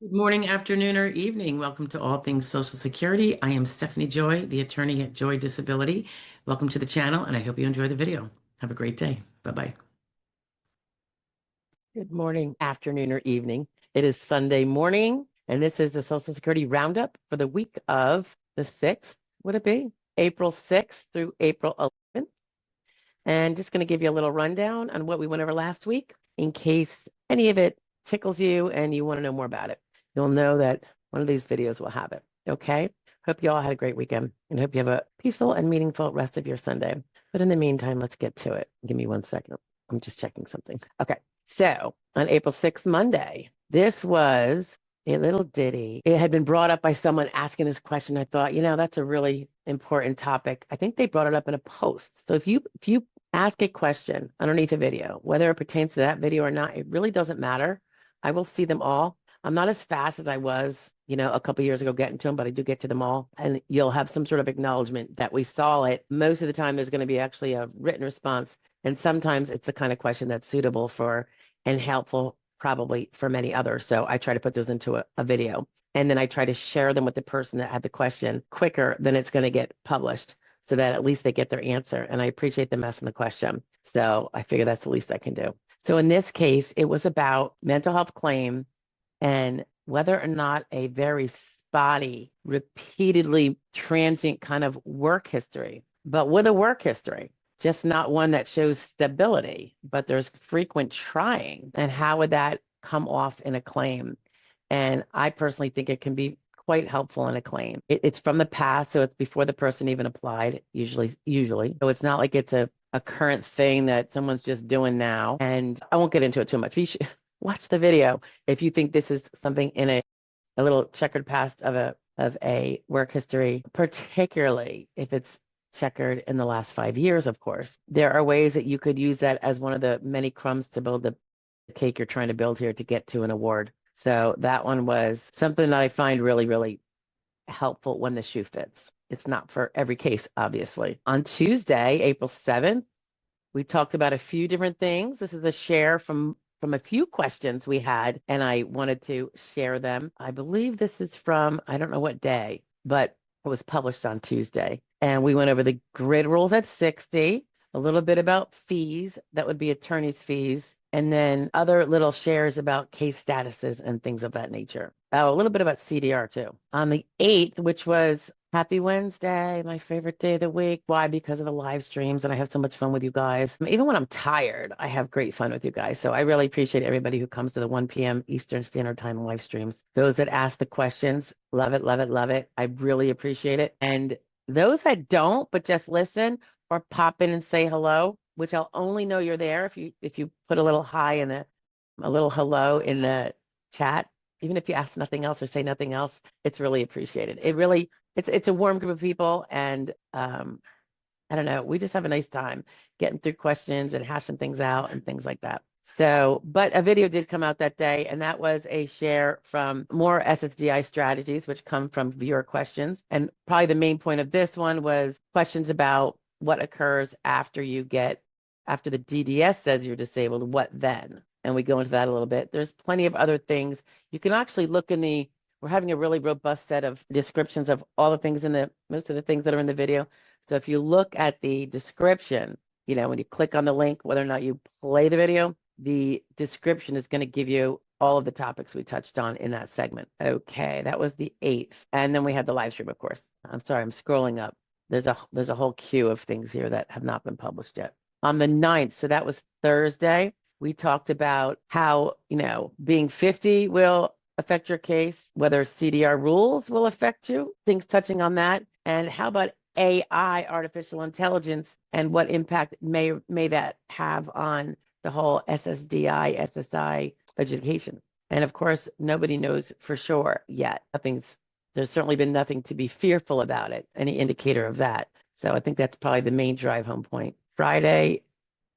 Good morning, afternoon, or evening. Welcome to All Things Social Security. I am Stephanie Joy, the attorney at Joy Disability. Welcome to the channel, and I hope you enjoy the video. Have a great day. Bye-bye. Good morning, afternoon, or evening. It is Sunday morning, and this is the Social Security Roundup for the week of the 6th, would it be? April 6th through April 11th. And just going to give you a little rundown on what we went over last week in case any of it tickles you and you want to know more about it. You'll know that one of these videos will have it. Okay? Hope you all had a great weekend and hope you have a peaceful and meaningful rest of your Sunday. But in the meantime, let's get to it. Give me 1 second. I'm just checking something. Okay. So on April 6th, Monday, this was a little ditty. It had been brought up by someone asking this question. I thought, that's a really important topic. I think they brought it up in a post. So if you ask a question underneath a video, whether it pertains to that video or not, it really doesn't matter. I will see them all. I'm not as fast as I was, a couple years ago getting to them, but I do get to them all. And you'll have some sort of acknowledgement that we saw it. Most of the time, there's going to be actually a written response. And sometimes it's the kind of question that's suitable for and helpful probably for many others. So I try to put those into a video. And then I try to share them with the person that had the question quicker than it's going to get published so that at least they get their answer. And I appreciate them asking the question. So I figure that's the least I can do. So in this case, it was about mental health claim and whether or not a very spotty, repeatedly transient kind of work history, but with a work history, just not one that shows stability, but there's frequent trying. And how would that come off in a claim? And I personally think it can be quite helpful in a claim. It's from the past, so it's before the person even applied, usually. So it's not like it's a current thing that someone's just doing now. And I won't get into it too much. You should watch the video if you think this is something in a little checkered past of a work history, particularly if it's checkered in the last 5 years, of course. There are ways that you could use that as one of the many crumbs to build the cake you're trying to build here to get to an award. So that one was something that I find really, really helpful when the shoe fits. It's not for every case, obviously. On Tuesday, April 7th, we talked about a few different things. This is a share from a few questions we had, and I wanted to share them. I believe this is from, I don't know what day, but it was published on Tuesday. And we went over the grid rules at 60, a little bit about fees, that would be attorney's fees, and then other little shares about case statuses and things of that nature. Oh, a little bit about CDR too. On the 8th, which was Happy Wednesday, my favorite day of the week. Why? Because of the live streams, and I have so much fun with you guys. Even when I'm tired, I have great fun with you guys. So I really appreciate everybody who comes to the 1 p.m. Eastern Standard Time live streams. Those that ask the questions, love it, love it, love it. I really appreciate it. And those that don't, but just listen or pop in and say hello, which I'll only know you're there if you put a little hi in a little hello in the chat. Even if you ask nothing else or say nothing else, it's really appreciated. It's a warm group of people, and I don't know, we just have a nice time getting through questions and hashing things out and things like that. So, but a video did come out that day, and that was a share from more SSDI strategies, which come from viewer questions. And probably the main point of this one was questions about what occurs after after the DDS says you're disabled, what then? And we go into that a little bit. There's plenty of other things. You can actually look we're having a really robust set of descriptions of all the things most of the things that are in the video. So if you look at the description, when you click on the link, whether or not you play the video, the description is going to give you all of the topics we touched on in that segment. Okay, that was the 8th. And then we had the live stream, of course. I'm sorry, I'm scrolling up. There's a whole queue of things here that have not been published yet. On the 9th, so that was Thursday, we talked about how, being 50 will affect your case, whether CDR rules will affect you, things touching on that, and how about AI, artificial intelligence, and what impact may that have on the whole SSDI, SSI education. And of course, nobody knows for sure yet. There's certainly been nothing to be fearful about it, any indicator of that. So I think that's probably the main drive home point. Friday,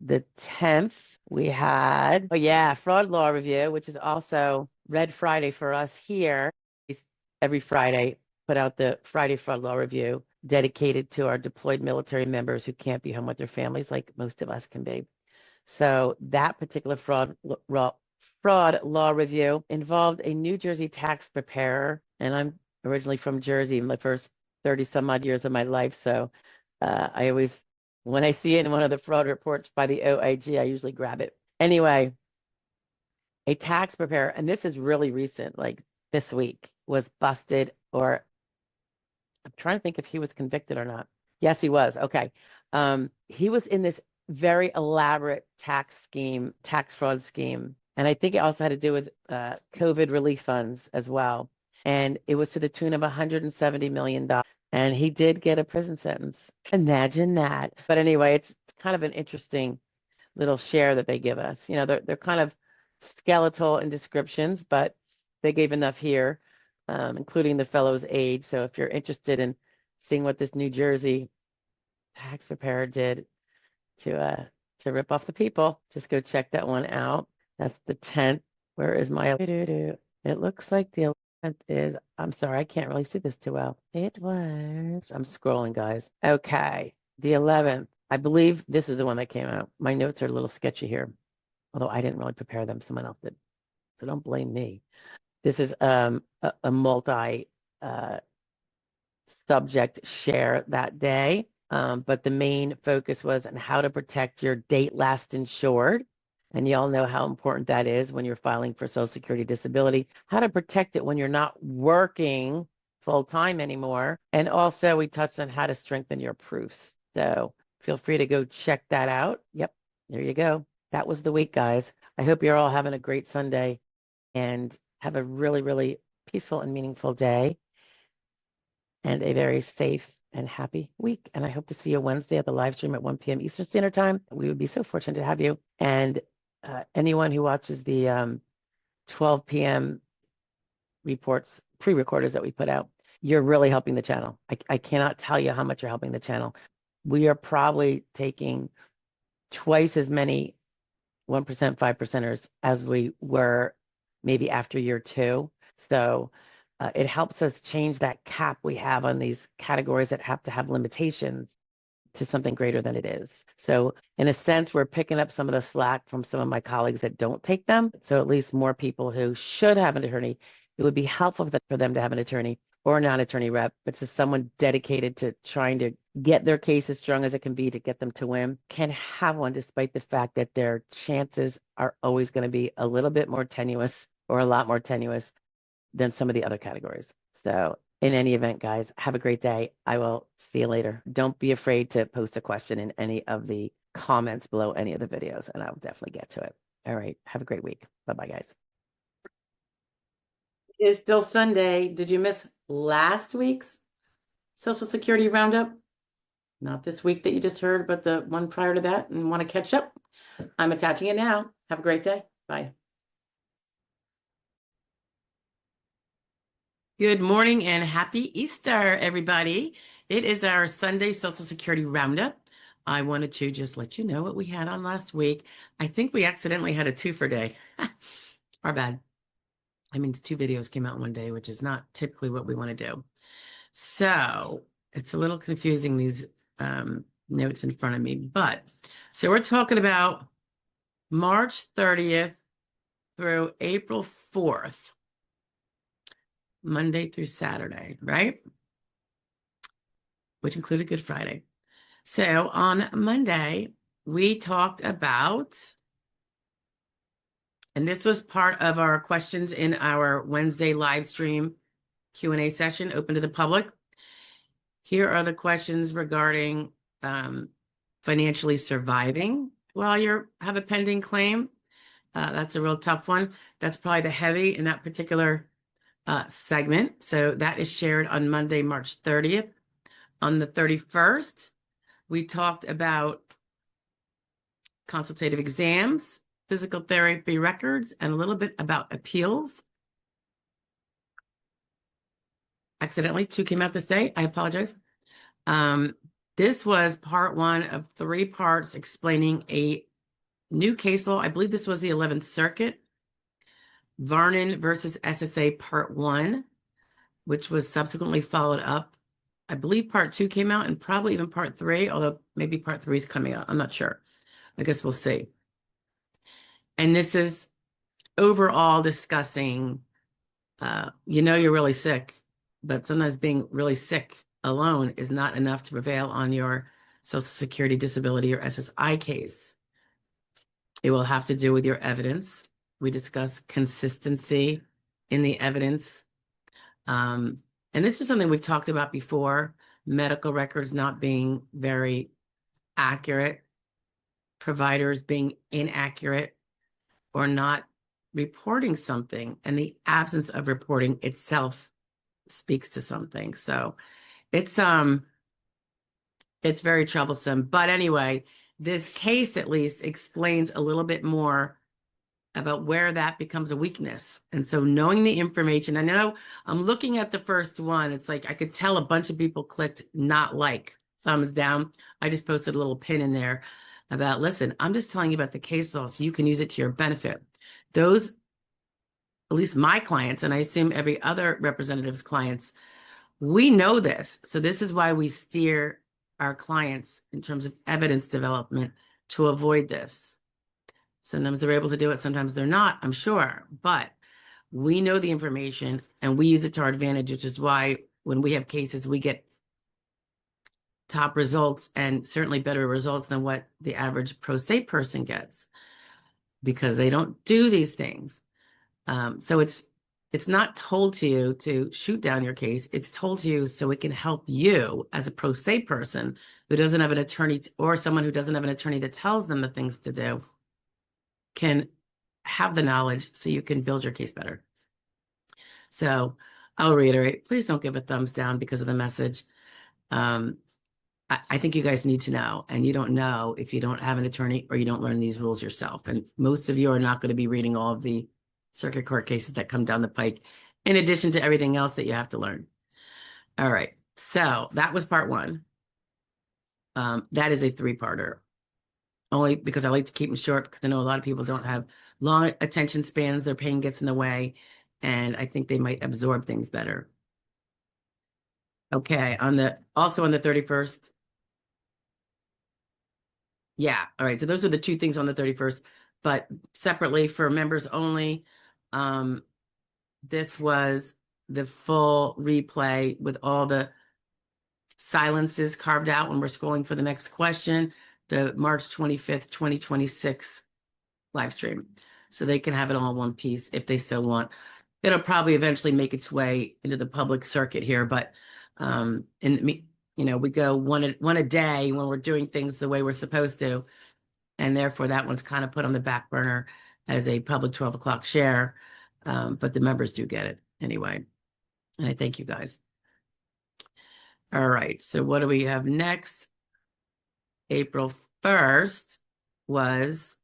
the 10th, we had, fraud law review, which is also Red Friday for us here. Every Friday, put out the Friday fraud law review dedicated to our deployed military members who can't be home with their families like most of us can be. So that particular fraud law review involved a New Jersey tax preparer, and I'm originally from Jersey, my first 30 some odd years of my life. So I always, when I see it in one of the fraud reports by the OIG, I usually grab it. Anyway, a tax preparer, and this is really recent, like this week, was busted, or I'm trying to think if he was convicted or not. Yes, he was. Okay. He was in this very elaborate tax scheme, tax fraud scheme. And I think it also had to do with COVID relief funds as well. And it was to the tune of $170 million. And he did get a prison sentence. Imagine that. But anyway, it's kind of an interesting little share that they give us. You know, they're kind of skeletal in descriptions, but they gave enough here, including the fellow's age. So if you're interested in seeing what this New Jersey tax preparer did to rip off the people, just go check that one out. That's the 10th. Where is my? It looks like the 11th is. I'm sorry, I can't really see this too well. It was. I'm scrolling, guys. Okay, the 11th. I believe this is the one that came out. My notes are a little sketchy here, although I didn't really prepare them. Someone else did. So don't blame me. This is a multi subject share that day, but the main focus was on how to protect your date last insured. And you all know how important that is when you're filing for Social Security disability, how to protect it when you're not working full time anymore. And also we touched on how to strengthen your proofs. So feel free to go check that out. Yep, there you go. That was the week, guys. I hope you're all having a great Sunday and have a really, really peaceful and meaningful day and a very safe and happy week. And I hope to see you Wednesday at the live stream at 1 p.m. Eastern Standard Time. We would be so fortunate to have you. And anyone who watches the 12 p.m. reports, pre-recorders that we put out, you're really helping the channel. I cannot tell you how much you're helping the channel. We are probably taking twice as many 1%, 5%ers as we were maybe after year 2. So it helps us change that cap we have on these categories that have to have limitations to something greater than it is. So in a sense, we're picking up some of the slack from some of my colleagues that don't take them. So at least more people who should have an attorney, it would be helpful for them to have an attorney or a non-attorney rep, but just someone dedicated to trying to get their case as strong as it can be to get them to win, can have one despite the fact that their chances are always going to be a little bit more tenuous or a lot more tenuous than some of the other categories. So in any event, guys, have a great day. I will see you later. Don't be afraid to post a question in any of the comments below any of the videos, and I'll definitely get to it. All right. Have a great week. Bye-bye, guys. It's still Sunday. Did you miss last week's Social Security Roundup? Not this week that you just heard, but the one prior to that, and want to catch up? I'm attaching it now. Have a great day. Bye. Good morning and happy Easter, everybody. It is our Sunday Social Security Roundup. I wanted to just let you know what we had on last week. I think we accidentally had a twofer day. Our bad. I mean, 2 videos came out in one day, which is not typically what we want to do. So it's a little confusing, these notes in front of me. But so we're talking about March 30th through April 4th, Monday through Saturday, right? Which included Good Friday. So on Monday, we talked about, and this was part of our questions in our Wednesday live stream Q&A session open to the public. Here are the questions regarding financially surviving while you have a pending claim. That's a real tough one. That's probably the heavy in that particular segment. So that is shared on Monday, March 30th. On the 31st, we talked about consultative exams, physical therapy records, and a little bit about appeals. Accidentally, 2 came out this day. I apologize. This was part 1 of 3 parts explaining a new case law. I believe this was the 11th Circuit, Varnon versus SSA part 1, which was subsequently followed up. I believe part 2 came out and probably even part 3, although maybe part 3 is coming out. I'm not sure. I guess we'll see. And this is overall discussing, you're really sick, but sometimes being really sick alone is not enough to prevail on your Social Security disability or SSI case. It will have to do with your evidence. We discuss consistency in the evidence. And this is something we've talked about before, medical records not being very accurate, providers being inaccurate or not reporting something, and the absence of reporting itself speaks to something. So it's very troublesome. But anyway, this case at least explains a little bit more about where that becomes a weakness. And so knowing the information, I know I'm looking at the first one. It's like I could tell a bunch of people clicked not like, thumbs down. I just posted a little pin in there about, listen, I'm just telling you about the case law so you can use it to your benefit. Those, at least my clients, and I assume every other representative's clients, we know this. So this is why we steer our clients in terms of evidence development to avoid this. Sometimes they're able to do it, sometimes they're not, I'm sure. But we know the information and we use it to our advantage, which is why when we have cases, we get top results and certainly better results than what the average pro se person gets because they don't do these things. So it's not told to you to shoot down your case. It's told to you so it can help you as a pro se person who doesn't have an attorney or someone who doesn't have an attorney that tells them the things to do can have the knowledge so you can build your case better. So I'll reiterate, please don't give a thumbs down because of the message. I think you guys need to know, and you don't know if you don't have an attorney or you don't learn these rules yourself. And most of you are not going to be reading all of the circuit court cases that come down the pike, in addition to everything else that you have to learn. All right, so that was part one. That is a three-parter, only because I like to keep them short because I know a lot of people don't have long attention spans. Their pain gets in the way, and I think they might absorb things better. Okay, also on the 31st. Yeah, all right. So those are the two things on the 31st, but separately for members only. This was the full replay with all the silences carved out when we're scrolling for the next question, the March 25th, 2026 live stream. So they can have it all in one piece if they so want. It'll probably eventually make its way into the public circuit here, but we go one a day when we're doing things the way we're supposed to. And therefore that one's kind of put on the back burner as a public 12 o'clock share. But the members do get it anyway. And I thank you guys. All right. So what do we have next? April 1st was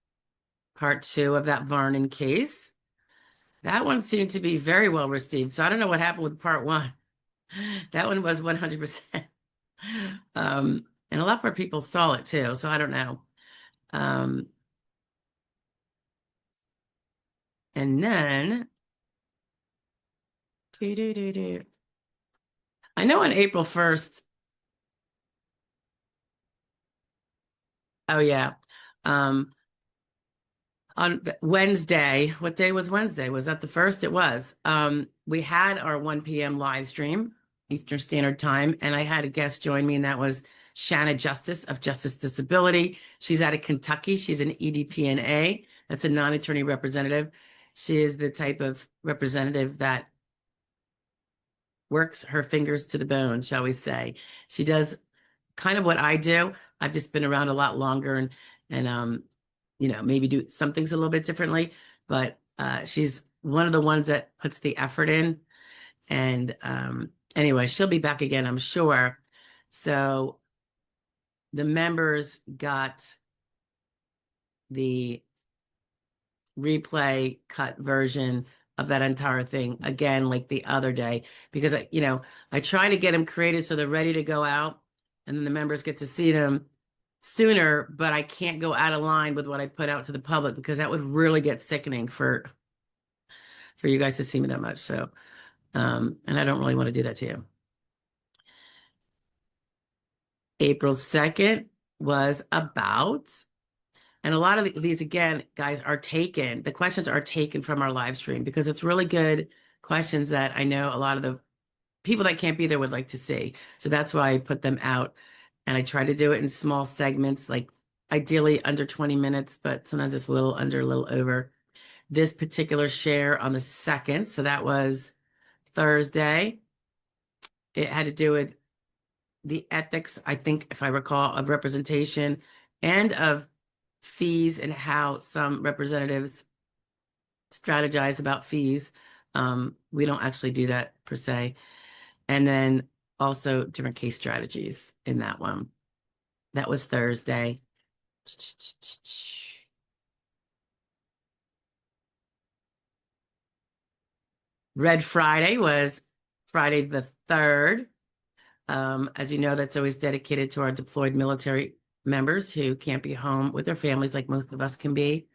part 2 of that Varnon case. That one seemed to be very well received. So I don't know what happened with part 1. That one was 100%. And a lot more people saw it too. So I don't know. And then I know on April 1st. Oh yeah. On Wednesday, what day was Wednesday? Was that the 1st? It was. We had our 1 p.m. live stream, Eastern Standard Time, and I had a guest join me, and that was Shanna Justice of Justice Disability. She's out of Kentucky. She's an EDPNA. That's a non-attorney representative. She is the type of representative that works her fingers to the bone, shall we say. She does kind of what I do. I've just been around a lot longer and maybe do some things a little bit differently, but she's one of the ones that puts the effort in. And anyway, she'll be back again, I'm sure. So the members got the replay cut version of that entire thing again, like the other day, because I try to get them created so they're ready to go out, and then the members get to see them sooner, but I can't go out of line with what I put out to the public because that would really get sickening for you guys to see me that much. So, and I don't really want to do that to you. April 2nd was about And a lot of these, again, guys, are taken, the questions are taken from our live stream because it's really good questions that I know a lot of the people that can't be there would like to see. So that's why I put them out. And I try to do it in small segments, like ideally under 20 minutes, but sometimes it's a little under, a little over. This particular share on the 2nd, so that was Thursday, it had to do with the ethics, I think, if I recall, of representation and of fees and how some representatives strategize about fees. We don't actually do that per se. And then also different case strategies in that one. That was Thursday. Red Friday was Friday the 3rd. As you know, that's always dedicated to our deployed military members who can't be home with their families like most of us can be.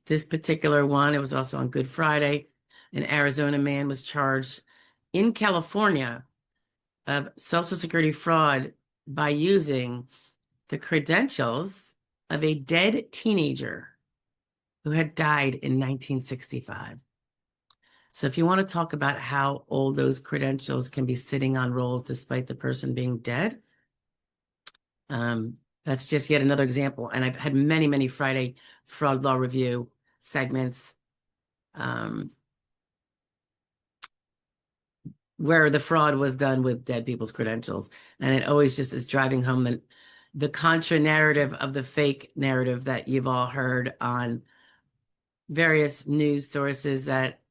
This particular one, it was also on Good Friday. An Arizona man was charged in California of Social Security fraud by using the credentials of a dead teenager who had died in 1965. So if you want to talk about how old those credentials can be sitting on rolls despite the person being dead, that's just yet another example. And I've had many, many Friday fraud law review segments where the fraud was done with dead people's credentials. And it always just is driving home the contra narrative of the fake narrative that you've all heard on various news sources that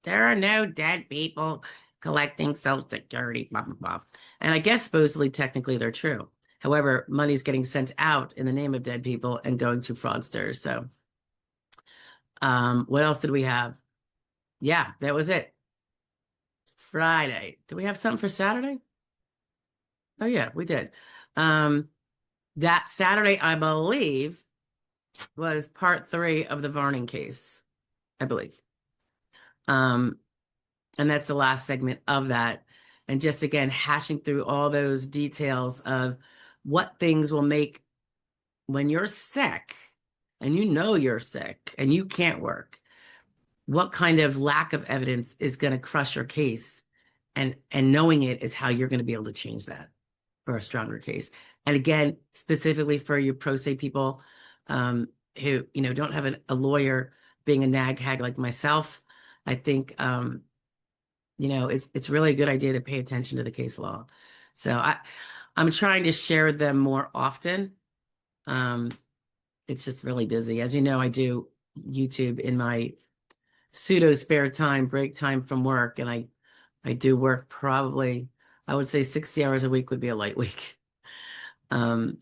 there are no dead people collecting Social Security, blah, blah, blah. And I guess supposedly, technically, they're true. However, money's getting sent out in the name of dead people and going to fraudsters. So what else did we have? Yeah, that was it. Friday. Do we have something for Saturday? Oh, yeah, we did. That Saturday, I believe, was part 3 of the Varning case, I believe. And that's the last segment of that. And just again, hashing through all those details of what things will make when you're sick and you know you're sick and you can't work, what kind of lack of evidence is going to crush your case. And knowing it is how you're going to be able to change that for a stronger case. And again, specifically for you pro se people who, don't have a lawyer being a nag hag like myself, I think, it's really a good idea to pay attention to the case law. So I'm trying to share them more often. It's just really busy. As you know, I do YouTube in my pseudo spare time, break time from work, and I do work probably, I would say 60 hours a week would be a light week. And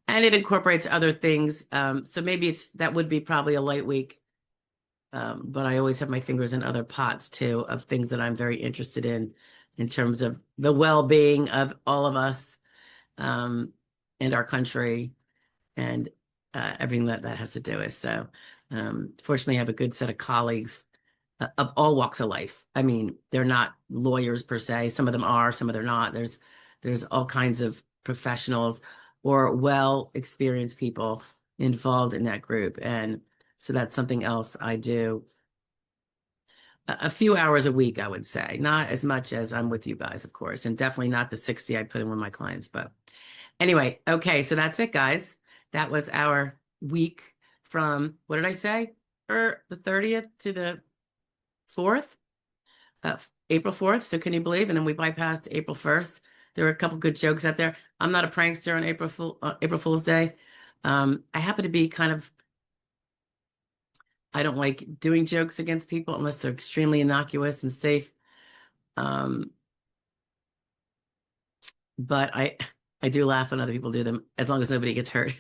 it incorporates other things. So maybe that would be probably a light week. But I always have my fingers in other pots too of things that I'm very interested in terms of the well-being of all of us and our country and everything that has to do with. So fortunately, I have a good set of colleagues of all walks of life. I mean, they're not lawyers per se. Some of them are, some of them are not. There's all kinds of professionals or well-experienced people involved in that group. And so that's something else I do a few hours a week, I would say. Not as much as I'm with you guys, of course, and definitely not the 60 I put in with my clients. But anyway, okay, so that's it, guys. That was our week from, what did I say? The 30th to the 4th, April 4th. So can you believe? And then we bypassed April 1st. There were a couple good jokes out there. I'm not a prankster on April Fool's Day. I happen to be I don't like doing jokes against people unless they're extremely innocuous and safe. But I do laugh when other people do them as long as nobody gets hurt.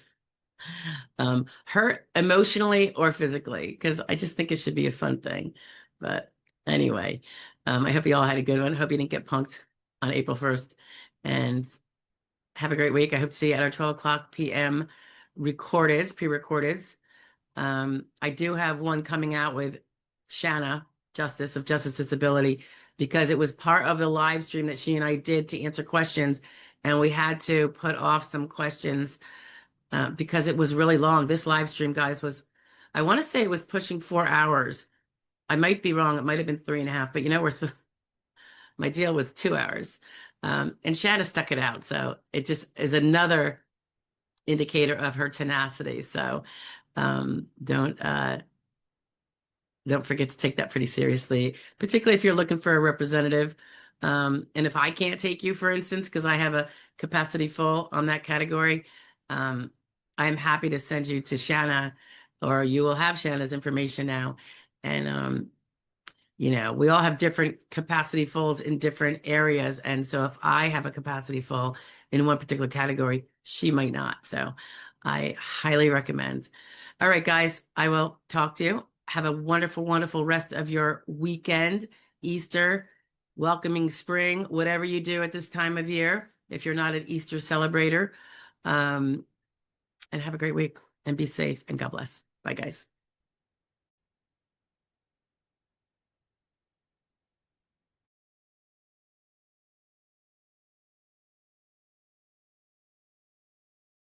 Hurt emotionally or physically, because I just think it should be a fun thing. But anyway, I hope you all had a good one. Hope you didn't get punked on April 1st. And have a great week. I hope to see you at our 12 o'clock p.m. pre-recordeds. I do have one coming out with Shanna, Justice of Justice Disability, because it was part of the live stream that she and I did to answer questions. And we had to put off some questions because it was really long. This live stream, guys, was, I want to say it was pushing 4 hours. I might be wrong. It might have been 3.5, but my deal was 2 hours. And Shanna stuck it out. So it just is another indicator of her tenacity. So don't forget to take that pretty seriously, particularly if you're looking for a representative. And if I can't take you, for instance, because I have a capacity full on that category, I'm happy to send you to Shanna, or you will have Shanna's information now. And we all have different capacity fulls in different areas. And so if I have a capacity full in one particular category, she might not. So I highly recommend. All right, guys, I will talk to you. Have a wonderful, wonderful rest of your weekend, Easter, welcoming spring, whatever you do at this time of year, if you're not an Easter celebrator. And have a great week and be safe and God bless. Bye, guys.